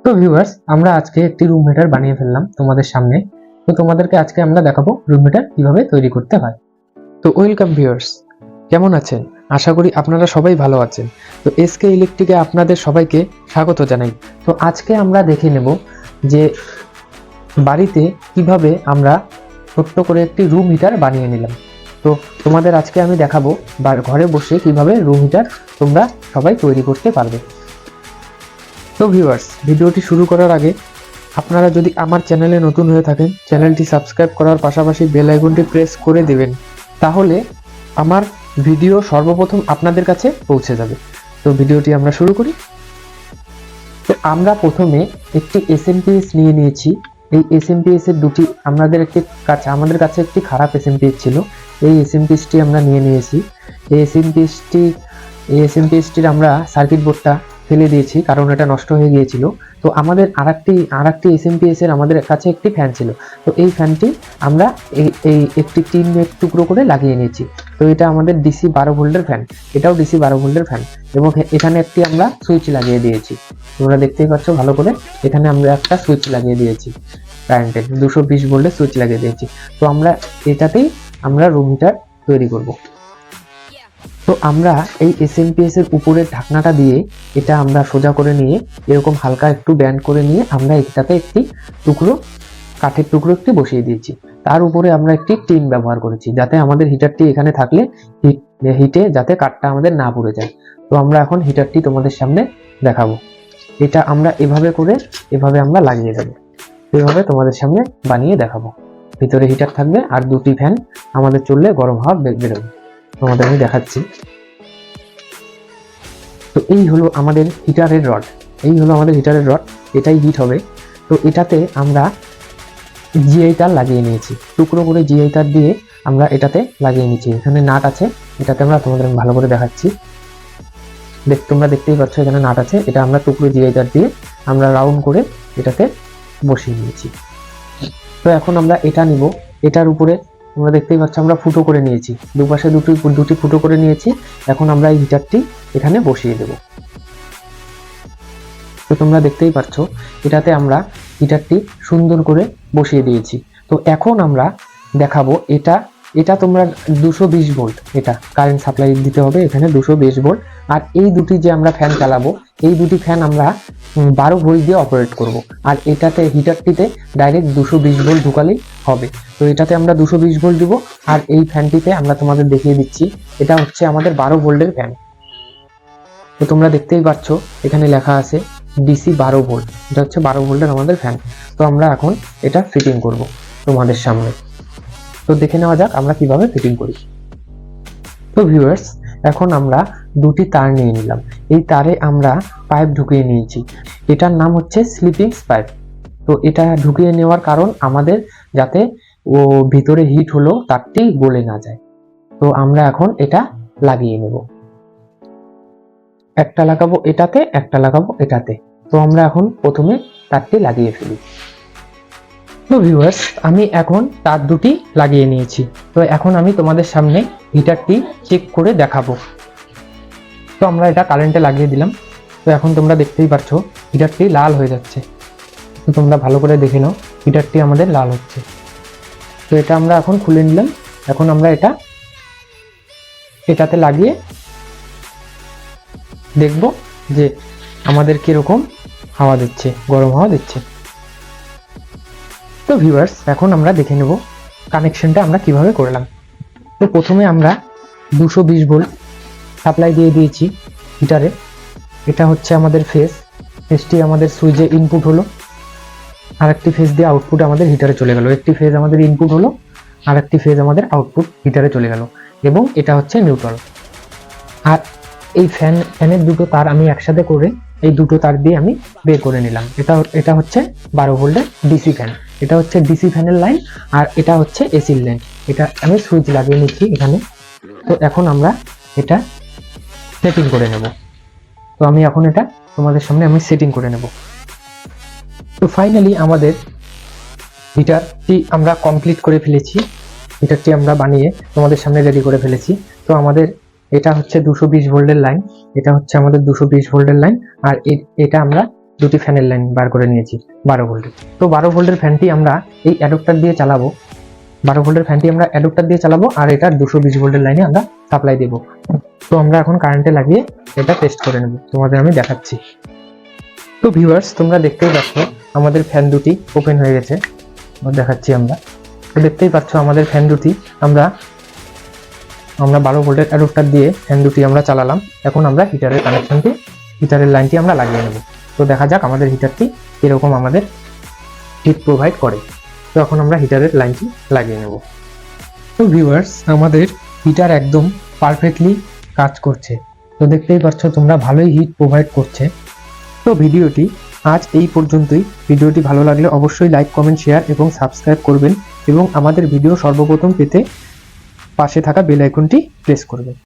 তো ভিউয়ার্স, আমরা আজকে একটি রুম হিটার বানিয়ে ফেললাম তোমাদের সামনে। তো তোমাদেরকে আজকে আমরা দেখাবো রুম হিটার কিভাবে তৈরি করতে হয়। তো ওয়েলকাম ভিউয়ার্স, কেমন আছেন? আশা করি আপনারা সবাই ভালো আছেন। তো এসকে ইলেকট্রিকে আপনাদের সবাইকে স্বাগত জানাই। তো আজকে আমরা দেখে নেব যে বাড়িতে কিভাবে আমরা ছোট্ট করে একটি রুম হিটার বানিয়ে নিলাম। তো তোমাদের আজকে আমি দেখাবো ঘরে বসে কিভাবে রুম হিটার তোমরা সবাই তৈরি করতে পারবে। তো ভিউয়ার্স, ভিডিওটি শুরু করার আগে আপনারা যদি আমার চ্যানেলে নতুন হয়ে থাকেন, চ্যানেলটি সাবস্ক্রাইব করার পাশাপাশি বেল আইকনটি প্রেস করে দেবেন, তাহলে আমার ভিডিও সর্বপ্রথম আপনাদের কাছে পৌঁছে যাবে। তো ভিডিওটি আমরা শুরু করি। তো আমরা প্রথমে একটি এসএমপিএস নিয়ে নিয়েছি। এই এসএমপিএস এর দুটি আমাদের কাছে একটি খারাপ এসএমপিএস ছিল। এই এসএমপিএসটি আমরা নিয়ে নিয়েছি। এই এসএমপিএসটির আমরা সার্কিট বোর্ডটা ফেলে দিয়েছি কারণ এটা নষ্ট হয়ে গিয়েছিল। তো আমাদের আরেকটি এসএমপিএস এর আমাদের কাছে একটি ফ্যান ছিল। তো এই ফ্যানটি আমরা এই একটি টিনের টুকরো করে লাগিয়ে নিয়েছি। তো এটা আমাদের ডিসি 12 ভোল্টের ফ্যান, এটাও ডিসি 12 ভোল্টের ফ্যান, এবং এখানে একটি আমরা সুইচ লাগিয়ে দিয়েছি। তোমরা দেখতেই পাচ্ছ ভালো করে, এখানে আমরা একটা সুইচ লাগিয়ে দিয়েছি, কারেন্টের 220 ভোল্টের সুইচ লাগিয়ে দিয়েছি। তো আমরা এটাতেই আমরা রুম হিটার তৈরি করব। তো আমরা এই এসএমপিএস এর উপরের ঢাকনাটা দিয়ে এটা আমরা সোজা করে নিয়ে এরকম হালকা একটু ব্যান্ড করে নিয়ে আমরা এটাতে একটি কাঠের টুকরো একটি বসিয়ে দিয়েছি। তার উপরে আমরা একটি টিন ব্যবহার করেছি যাতে আমাদের হিটারটি এখানে থাকলে হিটে যাতে কাঠটা আমাদের না পুড়ে যায়। তো আমরা এখন হিটারটি তোমাদের সামনে দেখাবো। এটা আমরা এভাবে আমরা লাগিয়ে দেবো। এভাবে তোমাদের সামনে বানিয়ে দেখাবো। ভিতরে হিটার থাকবে আর দুটি ফ্যান আমাদের চললে গরম হাওয়া বেরোবে। তোমাদের আমি দেখাচ্ছি। তো এই হলো আমাদের হিটারের রড, এটাই হিট হবে। তো এটাতে আমরা জিআই তার লাগিয়ে নিয়েছি, টুকরো করে জিআই তার দিয়ে আমরা এটাতে লাগিয়ে নিয়েছি। এখানে নাট আছে, এটাতে আমরা তোমাদের ভালো করে দেখাচ্ছি। তোমরা দেখতেই পাচ্ছ এখানে নাট আছে। এটা আমরা টুকরো জিআই তার দিয়ে আমরা রাউন্ড করে এটাতে বসিয়ে নিয়েছি। তো এখন আমরা এটা নিব। এটার উপরে তোমরা দেখতেই পাচ্ছ আমরা ফুটো করে নিয়েছি, দুপাশে দুটি ফুটো করে নিয়েছি। এখন আমরা এই হিটারটি এখানে বসিয়ে দেব। তো তোমরা দেখতেই পাচ্ছ এটাতে আমরা হিটারটি সুন্দর করে বসিয়ে দিয়েছি। তো এখন আমরা দেখাবো এটা তোমরা 220 ভোল্ট এটা কারেন্ট সাপ্লাই দিতে হবে এখানে 220 ভোল্ট। আর এই দুটি যে আমরা ফ্যান চালাবো, এই দুটি ফ্যান আমরা 12 ভোল্ট দিয়ে অপারেট করব। আর এটাতে হিটারটিতে ডাইরেক্ট 220 ভোল্ট ঢুকালেই হবে। তো এটাতে আমরা 220 ভোল্ট দিব। আর এই ফ্যানটিতে আমরা তোমাদের দেখিয়ে দিচ্ছি, এটা হচ্ছে আমাদের 12 ভোল্টের ফ্যান। তো তোমরা দেখতেই পাচ্ছ এখানে লেখা আছে ডিসি 12 ভোল্ট, এটা হচ্ছে 12 ভোল্টের আমাদের ফ্যান। তো আমরা এখন এটা ফিটিং করব তোমাদের সামনে। তো দেখে নেওয়া যাক আমরা কিভাবে ফিটিং করি। তো ভিউয়ার্স, এখন আমরা দুটি তার নিয়ে নিলাম। এই তারে আমরা পাইপ ঢুকিয়ে নিয়েছি, এটার নাম হচ্ছে স্লিপিংস পাইপ। তো এটা ঢুকিয়ে নেওয়ার কারণ আমাদের যাতে ভিতরে হিট হলো তারটি গলে না যায়। তো আমরা এখন এটা লাগিয়ে নেব, একটা লাগাবো এটাতে, একটা লাগাবো এটাতে। তো আমরা এখন প্রথমে তারটি লাগিয়ে ফেলি। তো ভিউয়ার্স, আমি এখন তার দুটি লাগিয়ে নিয়েছি। তো এখন আমি তোমাদের সামনে হিটারটি চেক করে দেখাবো। তো আমরা এটা কারেন্টে লাগিয়ে দিলাম। তো এখন তোমরা দেখতেই পাচ্ছ হিটারটি লাল হয়ে যাচ্ছে। তো তোমরা ভালো করে দেখে নাও, হিটারটি আমাদের লাল হচ্ছে। তো এটা আমরা এখন খুলে নিলাম। এখন আমরা এটাতে লাগিয়ে দেখব যে আমাদের কিরকম হাওয়া দিচ্ছে, গরম হাওয়া দিচ্ছে। তো ভিউয়ার্স, এখন আমরা দেখে নেব কানেকশনটা আমরা কিভাবে করলাম। তো প্রথমে আমরা 220 ভোল্ট সাপ্লাই দিয়ে দিয়েছি হিটারে। এটা হচ্ছে আমাদের ফেজটি আমাদের সুইচে ইনপুট হলো, আর একটি ফেজ দিয়ে আউটপুট আমাদের হিটারে চলে গেল। একটি ফেজ আমাদের ইনপুট হলো, আর একটি ফেজ আমাদের আউটপুট হিটারে চলে গেল, এবং এটা হচ্ছে নিউট্রাল। আর এই ফ্যানের দুটো তার আমি একসাথে করে এই দুটো তার দিয়ে আমি বের করে নিলাম। এটা হচ্ছে 12 ভোল্টের ডিসি ফ্যান, এটা হচ্ছে ডিসি ফ্যানের লাইন, আর এটা হচ্ছে এসির লাইন। এটা আমি সুইচ লাগিয়ে নিচ্ছি এখানে। তো এখন আমরা এটা সেটিং করে নেব। তো আমি এখন এটা তোমাদের সামনে সেটিং করে নেব। তো ফাইনালি আমাদের হিটারটি আমরা কমপ্লিট করে ফেলেছি। হিটারটি আমরা বানিয়ে তোমাদের সামনে রেডি করে ফেলেছি। তো আমাদের এটা হচ্ছে 220 ভোল্টের লাইন, এটা হচ্ছে আমাদের 220 ভোল্টের লাইন। আর এটা আমরা দুটি ফ্যানের লাইন বার করে নিয়েছি 12 ভোল্টের। তো 12 ভোল্টের ফ্যানটি আমরা এই অ্যাডাপ্টার দিয়ে চালাবো। 12 ভোল্টের ফ্যানটি আমরা অ্যাডাপ্টার দিয়ে চালাবো, আর এটা 220 ভোল্টের লাইনে আমরা সাপ্লাই দেবো। তো আমরা এখন কারেন্টে লাগিয়ে এটা টেস্ট করে নেব, তোমাদের আমি দেখাচ্ছি। তো ভিউয়ার্স, তোমরা দেখতেই পাচ্ছ আমাদের ফ্যান দুটি ওপেন হয়ে গেছে, দেখাচ্ছি আমরা। তো দেখতেই পাচ্ছ আমাদের ফ্যান দুটি আমরা 12 ভোল্টের অ্যাডাপ্টার দিয়ে ফ্যান দুটি আমরা চালালাম। এখন আমরা হিটারের লাইনটি আমরা লাগিয়ে নেব। তো দেখা যাক আমাদের হিটারটি এরকম আমাদের হিট প্রোভাইড করে। তো এখন আমরা হিটারের লাইনটি লাগিয়ে নেব। তো ভিউয়ার্স, আমাদের হিটার একদম পারফেক্টলি কাজ করছে। তো দেখতেই পাচ্ছ তোমরা, ভালোই হিট প্রোভাইড করছে। তো ভিডিওটি আজ এই পর্যন্তই। ভিডিওটি ভালো লাগলে অবশ্যই লাইক, কমেন্ট, শেয়ার এবং সাবস্ক্রাইব করবেন, এবং আমাদের ভিডিও সর্বপ্রথম পেতে পাশে থাকা বেল আইকনটি প্রেস করবেন।